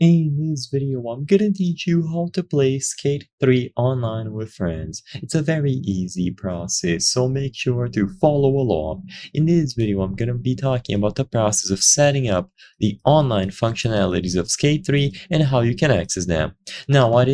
In this video, I'm gonna teach you how to play Skate 3 online with friends. It's a very easy process, so make sure to follow along. In this video, I'm gonna be talking about the process of setting up the online functionalities of Skate 3 and how you can access them. Now, while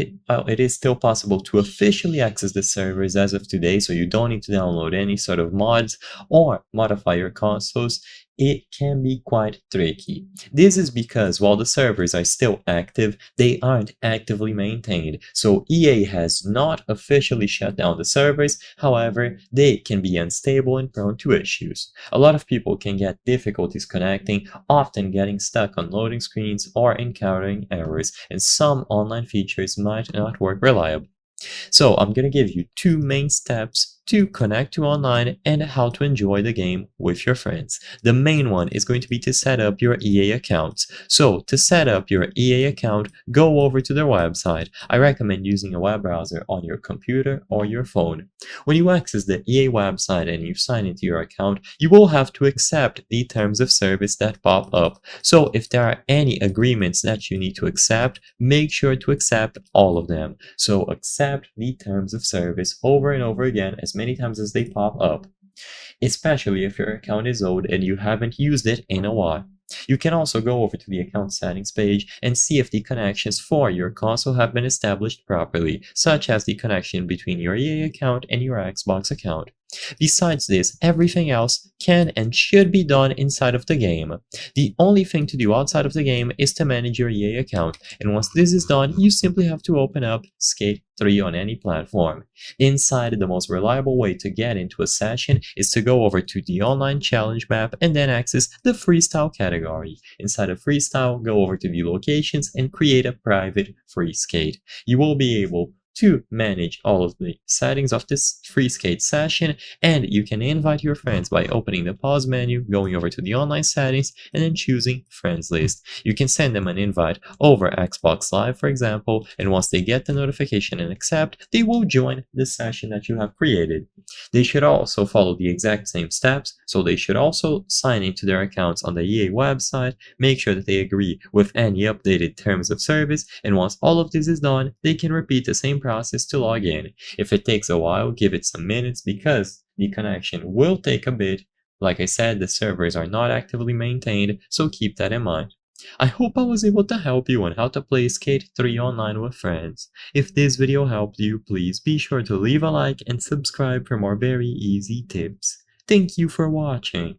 it is still possible to officially access the servers as of today, so you don't need to download any sort of mods or modify your consoles, it can be quite tricky. This is because while the servers are still active, they aren't actively maintained, so EA has not officially shut down the servers. However, they can be unstable and prone to issues. A lot of people can get difficulties connecting, often getting stuck on loading screens or encountering errors, and some online features might not work reliably. So I'm going to give you two main steps to connect to online and how to enjoy the game with your friends. The main one is going to be to set up your EA account. So to set up your EA account, go over to their website. I recommend using a web browser on your computer or your phone. When you access the EA website and you sign into your account, you will have to accept the terms of service that pop up. So if there are any agreements that you need to accept, make sure to accept all of them. So accept the terms of service over and over again as many times as they pop up, especially if your account is old and you haven't used it in a while. You can also go over to the account settings page and see if the connections for your console have been established properly, such as the connection between your EA account and your Xbox account. Besides this, everything else can and should be done inside of the game. The only thing to do outside of the game is to manage your EA account, and once this is done, you simply have to open up Skate 3 on any platform. Inside, the most reliable way to get into a session is to go over to the online challenge map and then access the freestyle category. Inside of freestyle, go over to the locations and create a private free skate. You will be able to manage all of the settings of this free skate session, and you can invite your friends by opening the pause menu, going over to the online settings, and then choosing friends list. You can send them an invite over Xbox Live, for example, and once they get the notification and accept, they will join the session that you have created. They should also follow the exact same steps, so they should also sign into their accounts on the EA website, make sure that they agree with any updated terms of service, and once all of this is done, they can repeat the same process to log in. If it takes a while, give it some minutes because the connection will take a bit. Like I said, the servers are not actively maintained, so keep that in mind. I hope I was able to help you on how to play Skate 3 online with friends. If this video helped you, please be sure to leave a like and subscribe for more very easy tips. Thank you for watching.